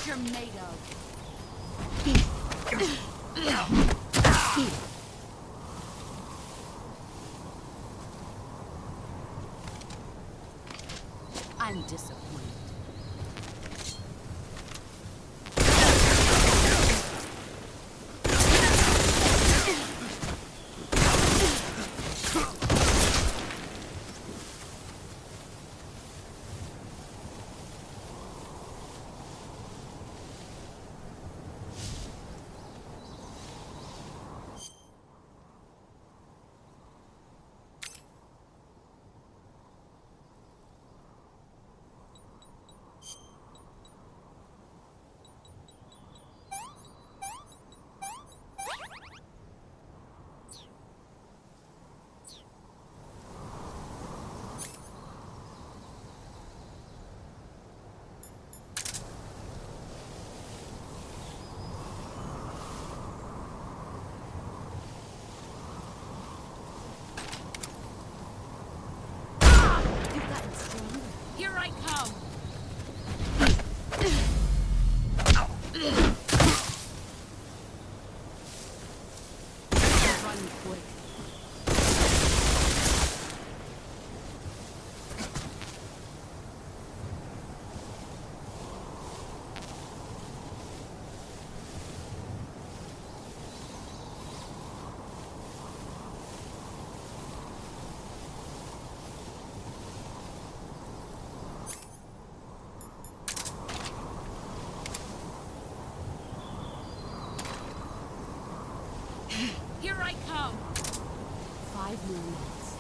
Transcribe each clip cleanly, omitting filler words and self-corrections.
you're made of. I'm disappointed. Here I come! Run quick. Here I come! 5 minutes.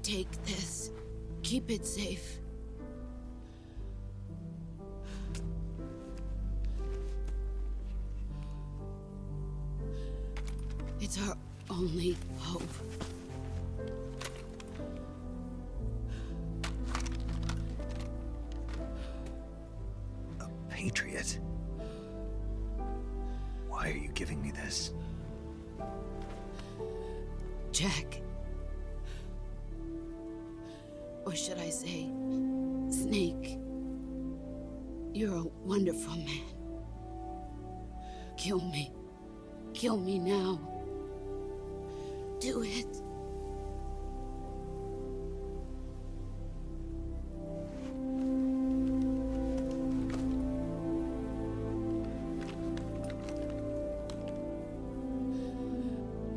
Take this. Keep it safe. It's only hope. A patriot? Why are you giving me this? Jack. Or should I say, Snake. You're a wonderful man. Kill me. Kill me now. Do it.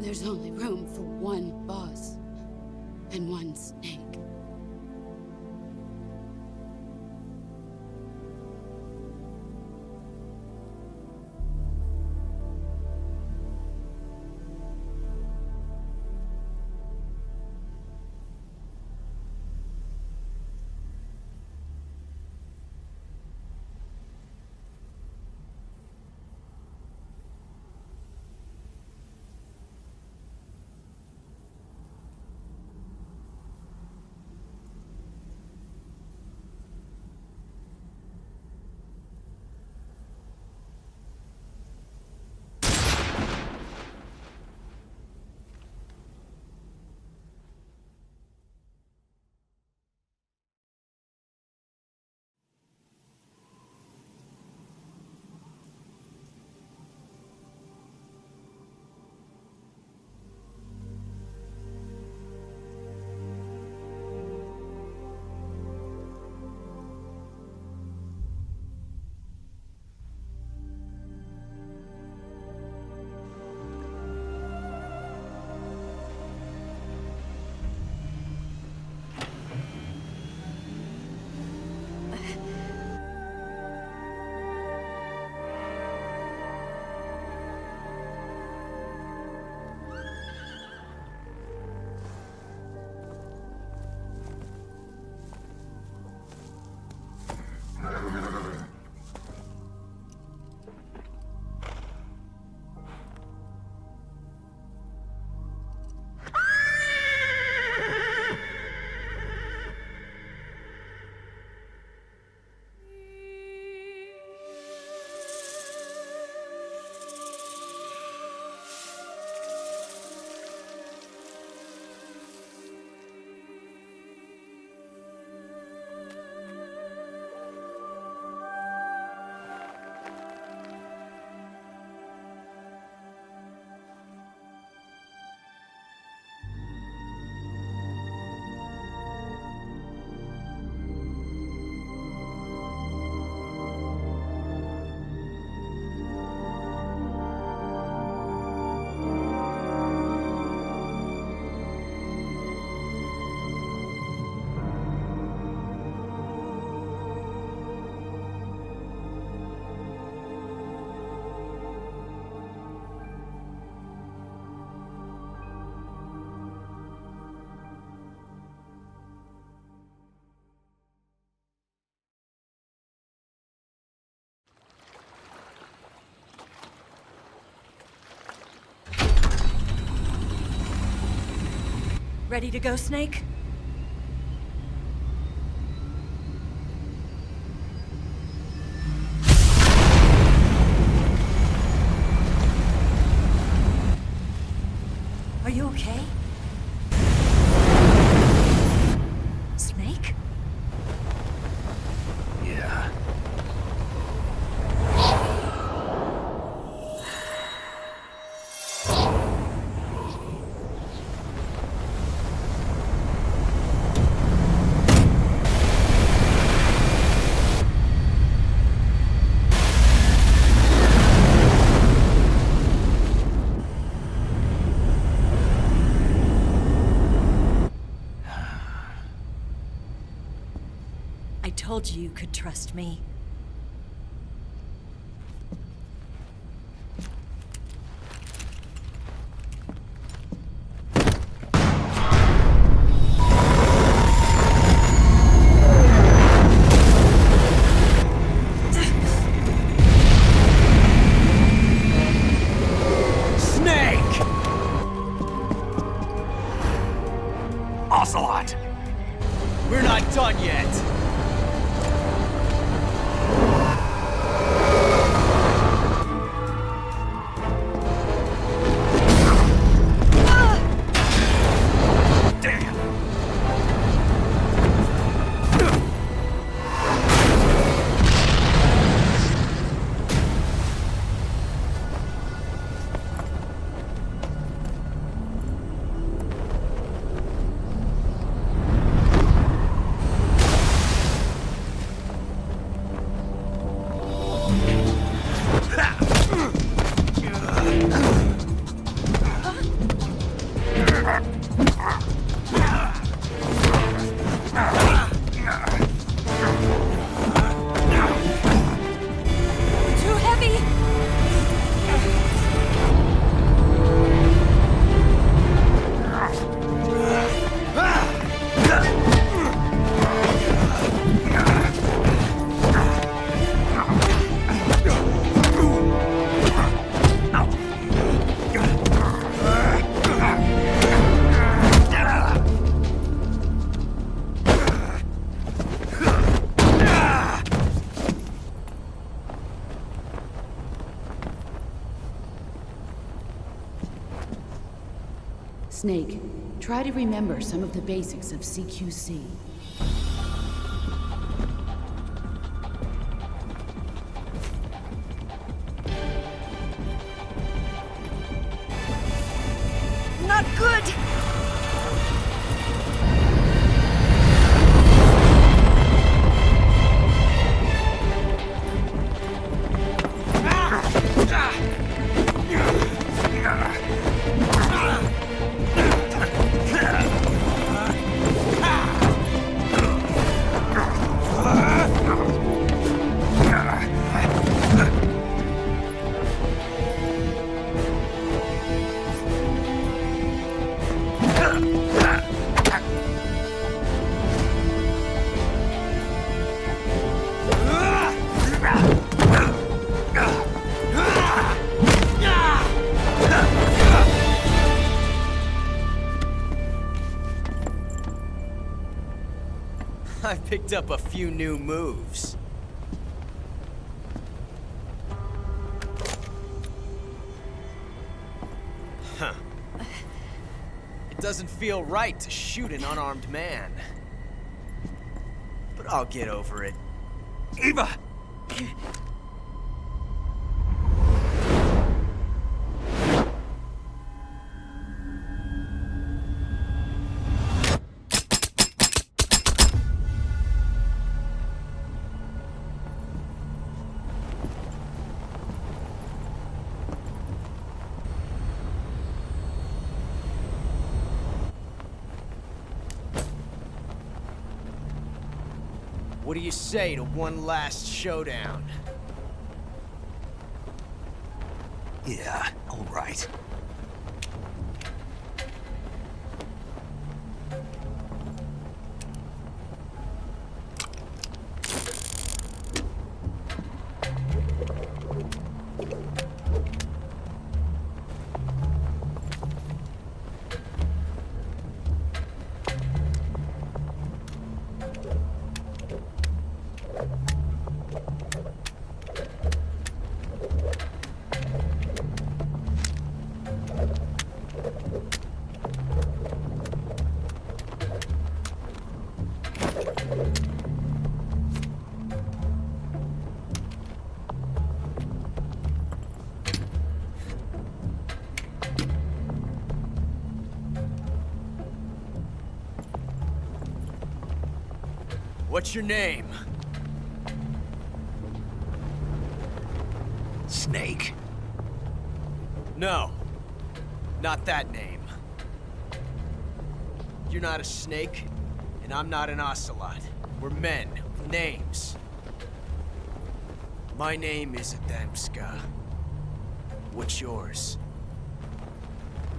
There's only room for one boss and one snake. Ready to go, Snake? Are you okay? Snake? Yeah. I told you you could trust me. Snake! Snake, try to remember some of the basics of CQC. Not good! I picked up a few new moves. Huh. It doesn't feel right to shoot an unarmed man. But I'll get over it. Eva! What do you say to one last showdown? Yeah, all right. What's your name? Snake. No. Not that name. You're not a snake, and I'm not an ocelot. We're men with names. My name is Adamska. What's yours?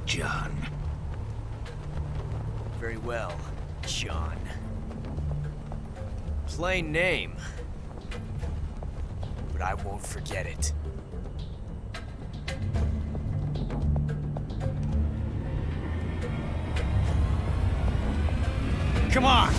John. Very well, John. Plain name. But I won't forget it. Come on!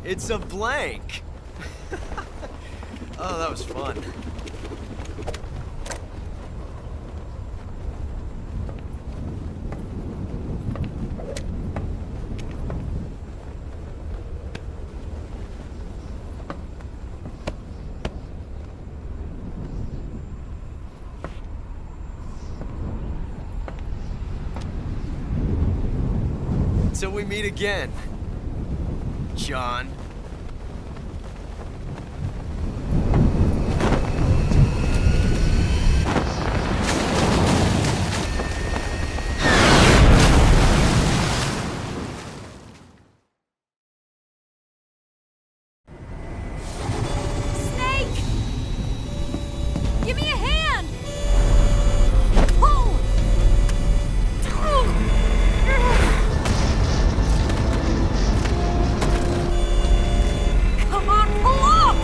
It's a blank. Oh, that was fun. Until we meet again, John. Snake! Give me a hand! Pull! Come on, pull up!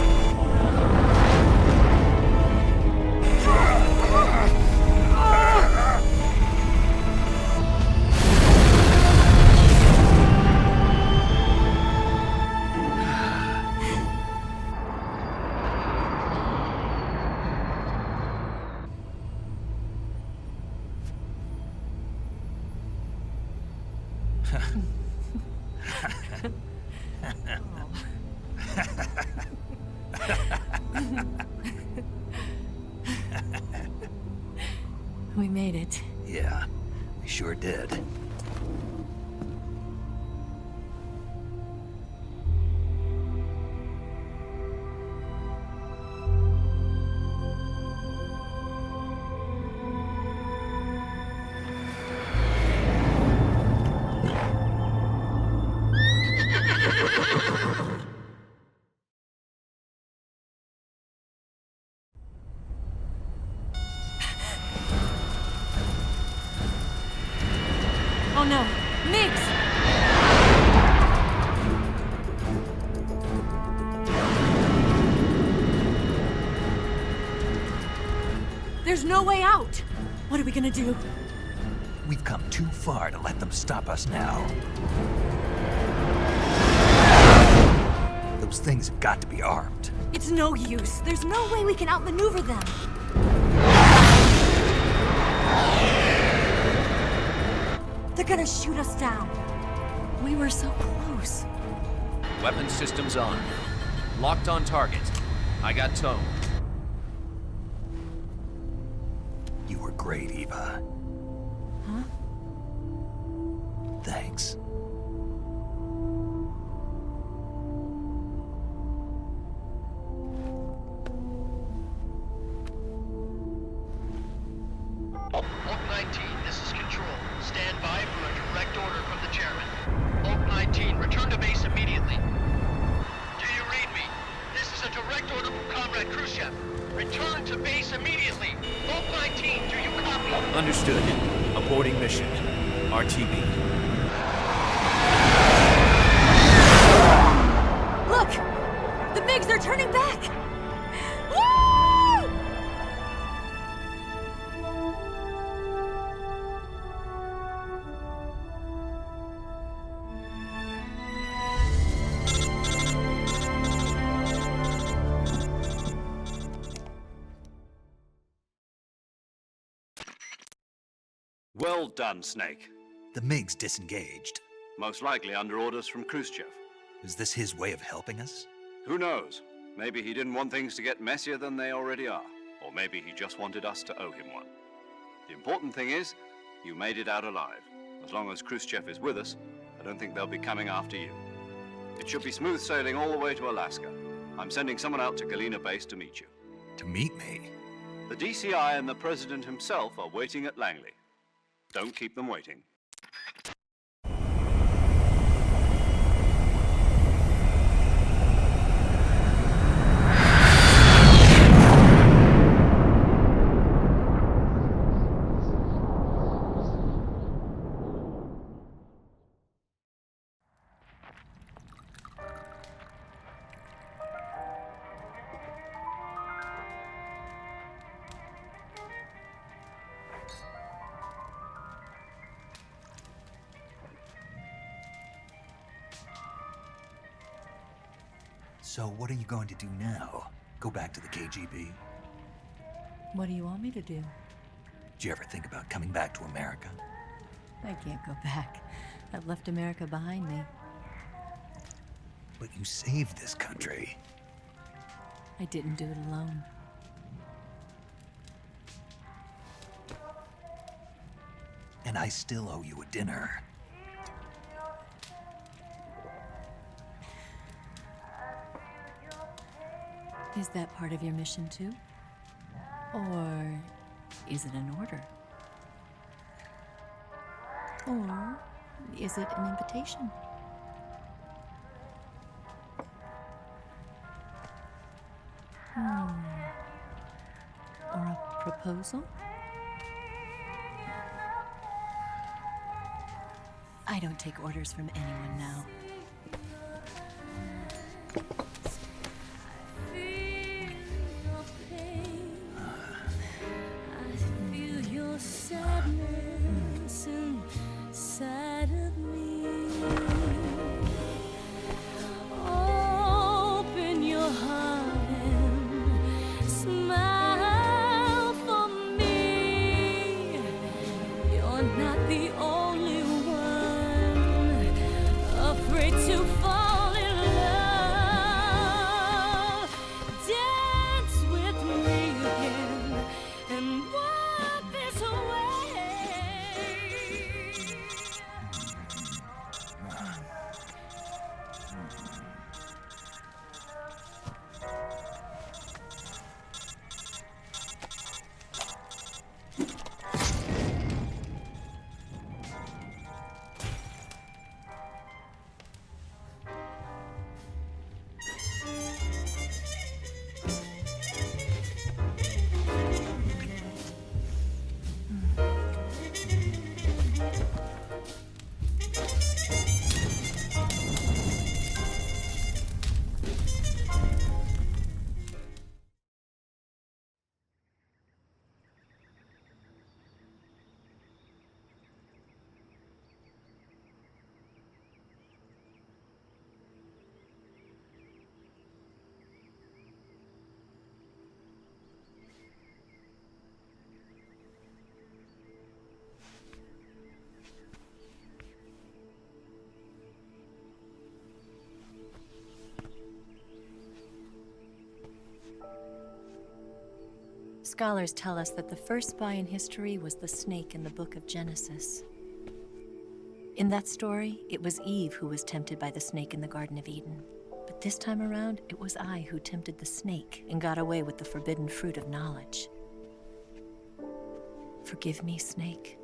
We made it. Yeah, we sure did. Oh no, Mix! There's no way out! What are we gonna do? We've come too far to let them stop us now. Those things have got to be armed. It's no use. There's no way we can outmaneuver them. They're gonna shoot us down. We were so close. Weapon systems on. Locked on target. I got tone. You were great, Eva. Huh? Thanks. Oak 19, this is Control. Stand by for a direct order from the chairman. Oak 19, return to base immediately. Do you read me? This is a direct order from Comrade Khrushchev. Return to base immediately. Oak 19, do you copy? Understood. Aborting mission. RTB. Look! The MiGs are turning back! Woo! Well done, Snake. The MiG's disengaged. Most likely under orders from Khrushchev. Is this his way of helping us? Who knows? Maybe he didn't want things to get messier than they already are. Or maybe he just wanted us to owe him one. The important thing is, you made it out alive. As long as Khrushchev is with us, I don't think they'll be coming after you. It should be smooth sailing all the way to Alaska. I'm sending someone out to Galena Base to meet you. To meet me? The DCI and the President himself are waiting at Langley. Don't keep them waiting. So what are you going to do now? Go back to the KGB? What do you want me to do? Did you ever think about coming back to America? I can't go back. I've left America behind me. But you saved this country. I didn't do it alone. And I still owe you a dinner. Is that part of your mission too? Or is it an order? Or is it an invitation? Or a proposal? I don't take orders from anyone now. Scholars tell us that the first spy in history was the snake in the book of Genesis. In that story, it was Eve who was tempted by the snake in the Garden of Eden. But this time around, it was I who tempted the snake and got away with the forbidden fruit of knowledge. Forgive me, snake.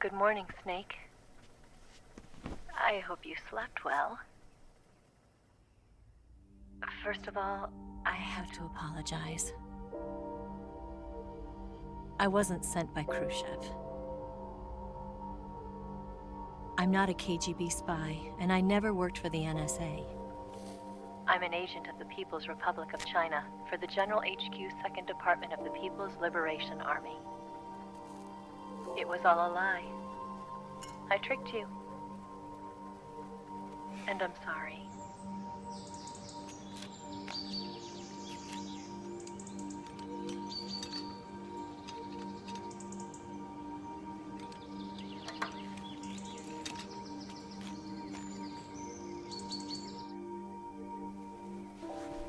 Good morning, Snake. I hope you slept well. First of all, I have to apologize. I wasn't sent by Khrushchev. I'm not a KGB spy, and I never worked for the NSA. I'm an agent of the People's Republic of China for the General HQ 2nd Department of the People's Liberation Army. It was all a lie. I tricked you. And I'm sorry.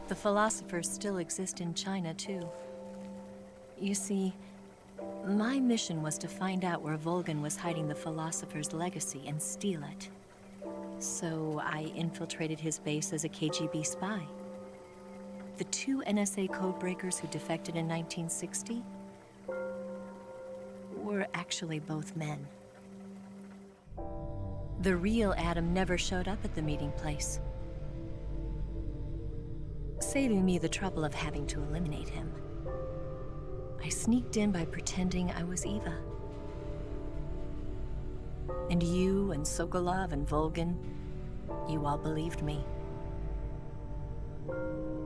The philosophers still exist in China, too. You see, my mission was to find out where Volgin was hiding the philosopher's legacy and steal it. So I infiltrated his base as a KGB spy. The two NSA codebreakers who defected in 1960 were actually both men. The real Adam never showed up at the meeting place, saving me the trouble of having to eliminate him. I sneaked in by pretending I was Eva. And you and Sokolov and Volgin, you all believed me.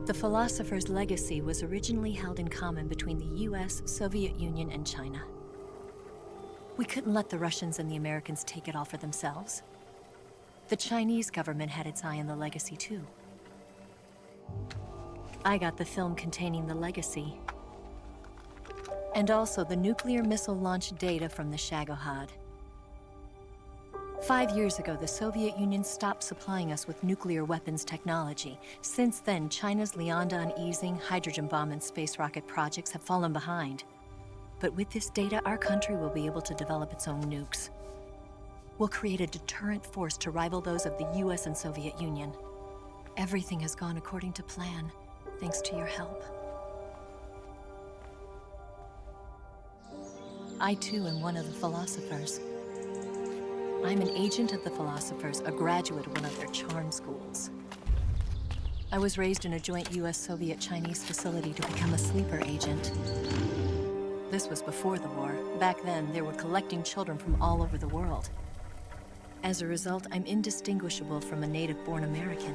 The philosopher's legacy was originally held in common between the US, Soviet Union, and China. We couldn't let the Russians and the Americans take it all for themselves. The Chinese government had its eye on the legacy, too. I got the film containing the legacy. And also the nuclear missile launch data from the Shagohod. 5 years ago, the Soviet Union stopped supplying us with nuclear weapons technology. Since then, China's Liaodong easing, hydrogen bomb, and space rocket projects have fallen behind. But with this data, our country will be able to develop its own nukes. We'll create a deterrent force to rival those of the US and Soviet Union. Everything has gone according to plan, thanks to your help. I too am one of the philosophers. I'm an agent of the philosophers, a graduate of one of their charm schools. I was raised in a joint US-Soviet-Chinese facility to become a sleeper agent. This was before the war. Back then, they were collecting children from all over the world. As a result, I'm indistinguishable from a native-born American.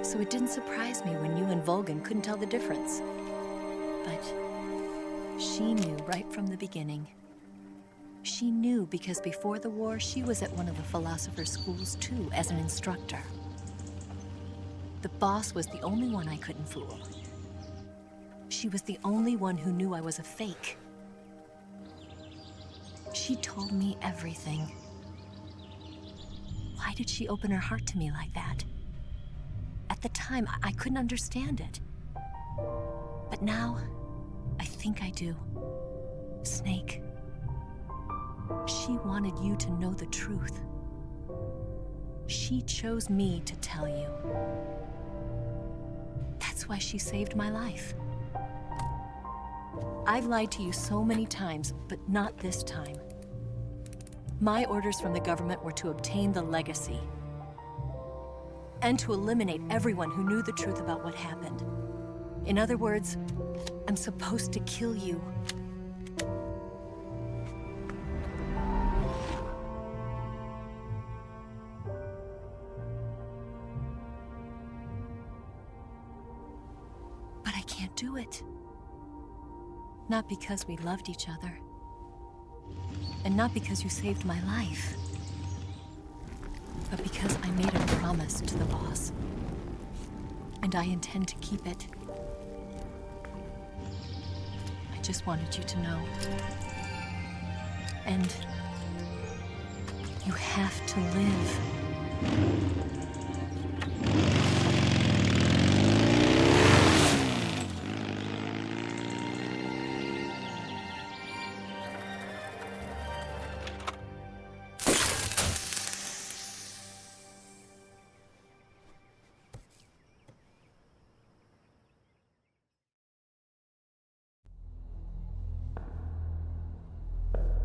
So it didn't surprise me when you and Volgan couldn't tell the difference. But she knew right from the beginning. She knew because before the war, she was at one of the philosopher's schools too, as an instructor. The boss was the only one I couldn't fool. She was the only one who knew I was a fake. She told me everything. Why did she open her heart to me like that? At the time, I couldn't understand it. But now, I think I do. Snake. She wanted you to know the truth. She chose me to tell you. That's why she saved my life. I've lied to you so many times, but not this time. My orders from the government were to obtain the legacy and to eliminate everyone who knew the truth about what happened. In other words, I'm supposed to kill you. But I can't do it. Not because we loved each other. And not because you saved my life. But because I made a promise to the boss. And I intend to keep it. I just wanted you to know. And you have to live.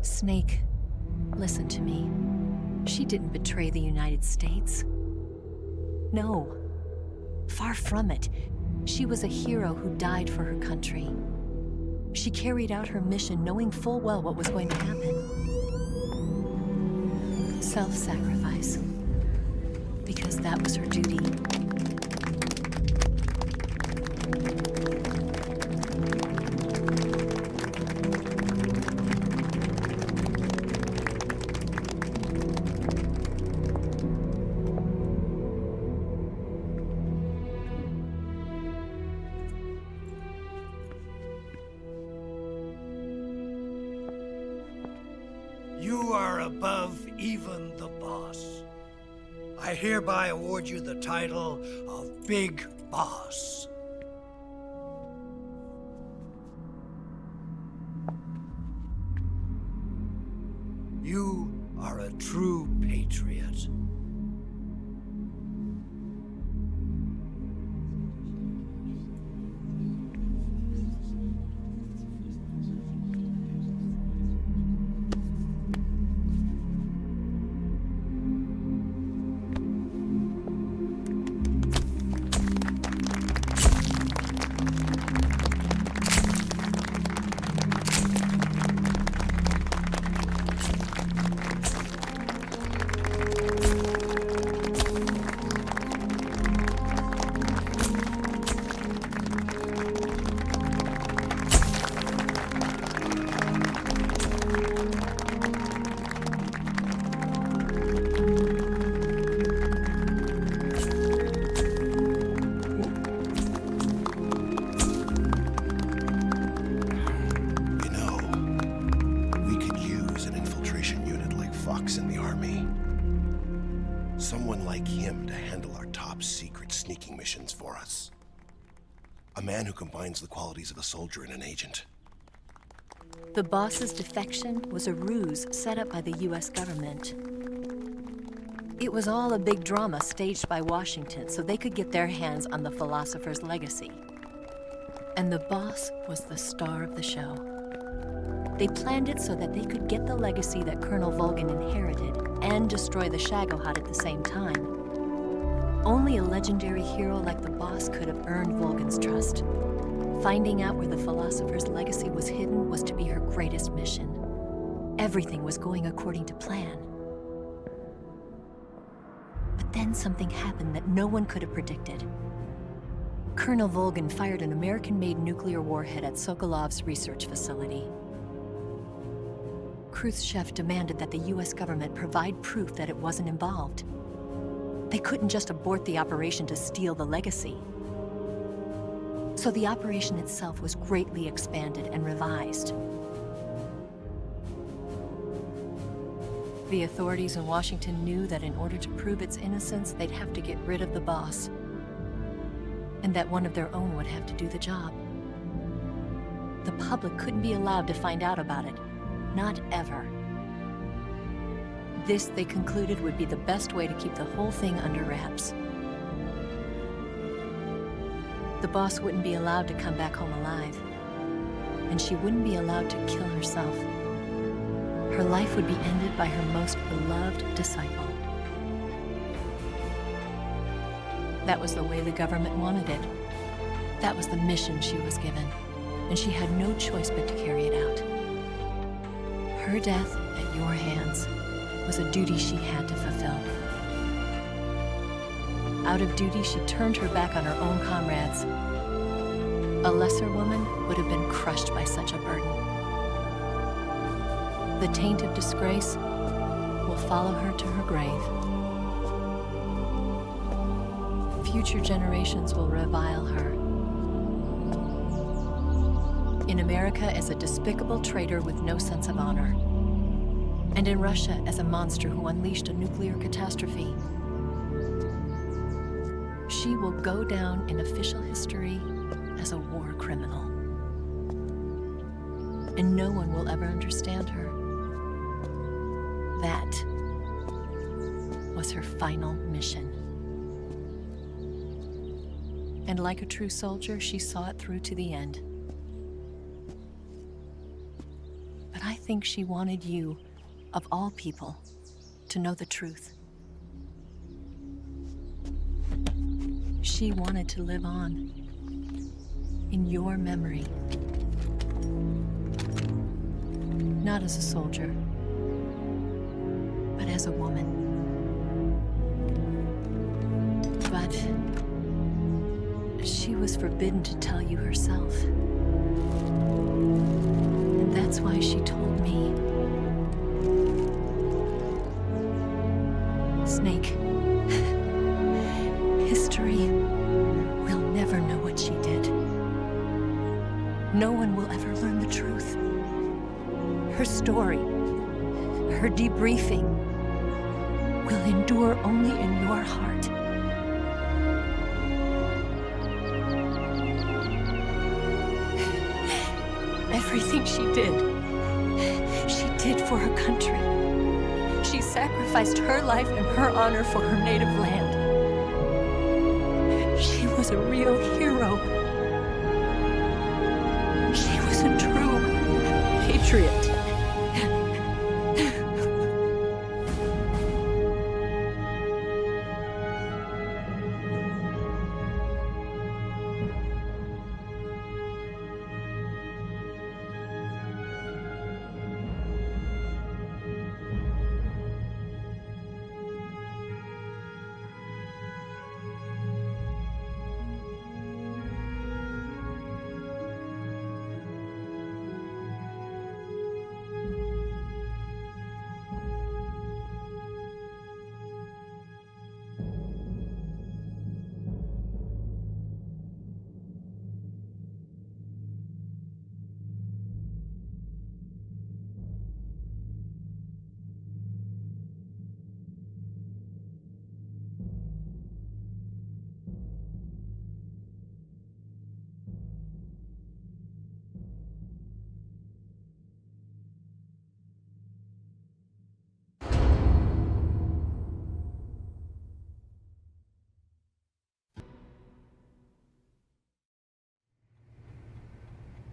Snake, listen to me. She didn't betray the United States. No, far from it. She was a hero who died for her country. She carried out her mission knowing full well what was going to happen. Self-sacrifice. Because that was her duty. You are above even the boss. I hereby award you the title of Big Boss. You are a true patriot. box in the army. Someone like him to handle our top secret sneaking missions for us. A man who combines the qualities of a soldier and an agent. The boss's defection was a ruse set up by the US government. It was all a big drama staged by Washington so they could get their hands on the philosopher's legacy. And the boss was the star of the show. They planned it so that they could get the legacy that Colonel Volgin inherited and destroy the Shagohod at the same time. Only a legendary hero like the boss could have earned Volgin's trust. Finding out where the philosopher's legacy was hidden was to be her greatest mission. Everything was going according to plan. But then something happened that no one could have predicted. Colonel Volgin fired an American-made nuclear warhead at Sokolov's research facility. Khrushchev demanded that the US government provide proof that it wasn't involved. They couldn't just abort the operation to steal the legacy. So the operation itself was greatly expanded and revised. The authorities in Washington knew that in order to prove its innocence, they'd have to get rid of the boss, and that one of their own would have to do the job. The public couldn't be allowed to find out about it, not ever. This, they concluded, would be the best way to keep the whole thing under wraps. The boss wouldn't be allowed to come back home alive, and she wouldn't be allowed to kill herself. Her life would be ended by her most beloved disciple. That was the way the government wanted it. That was the mission she was given, and she had no choice but to carry it out. Her death at your hands was a duty she had to fulfill. Out of duty, she turned her back on her own comrades. A lesser woman would have been crushed by such a burden. The taint of disgrace will follow her to her grave. Future generations will revile her. In America as a despicable traitor with no sense of honor. And in Russia as a monster who unleashed a nuclear catastrophe. She will go down in official history as a war criminal. And no one will ever understand her. That was her final mission. And like a true soldier, she saw it through to the end. But I think she wanted you, of all people, to know the truth. She wanted to live on in your memory. Not as a soldier, but as a woman. But she was forbidden to tell you herself. And that's why she told me. Snake, history will never know what she did. No one will ever learn the truth. Her story, her debriefing, will endure only in your heart. Everything she did for her country. She sacrificed her life and her honor for her native land. She was a real hero. She was a true patriot.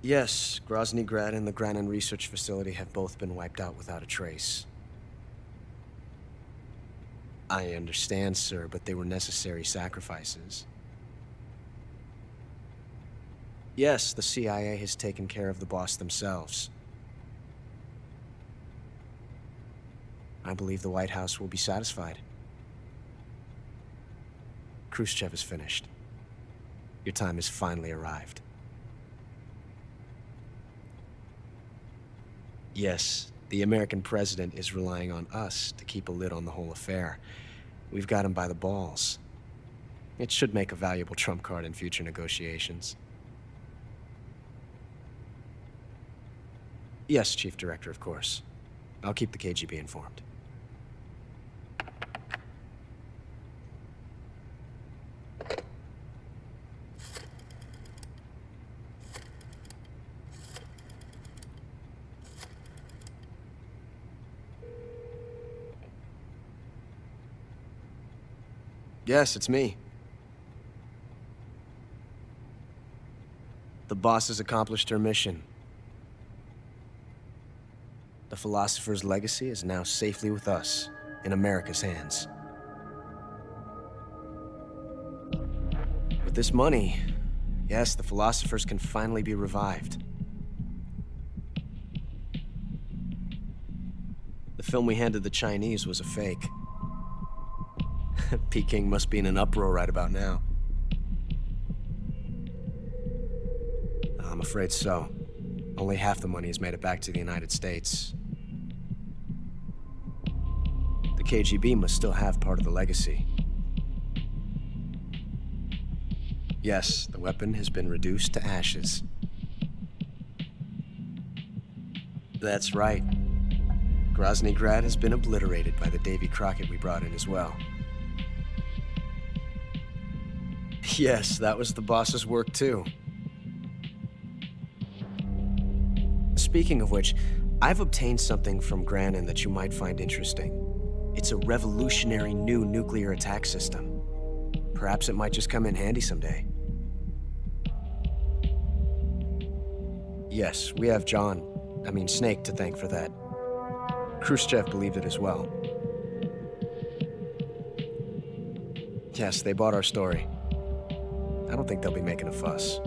Yes, Grozny Grad and the Granin Research Facility have both been wiped out without a trace. I understand, sir, but they were necessary sacrifices. Yes, the CIA has taken care of the boss themselves. I believe the White House will be satisfied. Khrushchev is finished. Your time has finally arrived. Yes, the American president is relying on us to keep a lid on the whole affair. We've got him by the balls. It should make a valuable trump card in future negotiations. Yes, Chief Director, of course. I'll keep the KGB informed. Yes, it's me. The boss has accomplished her mission. The philosopher's legacy is now safely with us, in America's hands. With this money, yes, the philosophers can finally be revived. The film we handed the Chinese was a fake. Peking must be in an uproar right about now. I'm afraid so. Only half the money has made it back to the United States. The KGB must still have part of the legacy. Yes, the weapon has been reduced to ashes. That's right. Grozny Grad has been obliterated by the Davy Crockett we brought in as well. Yes, that was the boss's work too. Speaking of which, I've obtained something from Granin that you might find interesting. It's a revolutionary new nuclear attack system. Perhaps it might just come in handy someday. Yes, we have Snake to thank for that. Khrushchev believed it as well. Yes, they bought our story. I don't think they'll be making a fuss.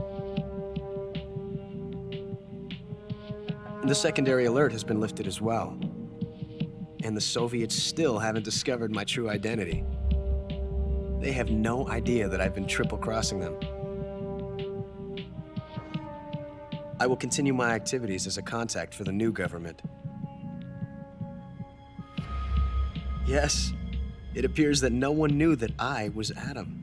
The secondary alert has been lifted as well. And the Soviets still haven't discovered my true identity. They have no idea that I've been triple-crossing them. I will continue my activities as a contact for the new government. Yes, it appears that no one knew that I was Adam.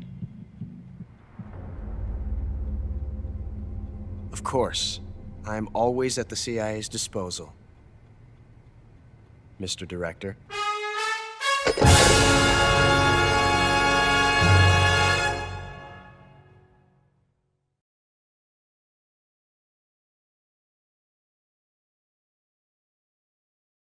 Of course, I am always at the CIA's disposal, Mr. Director.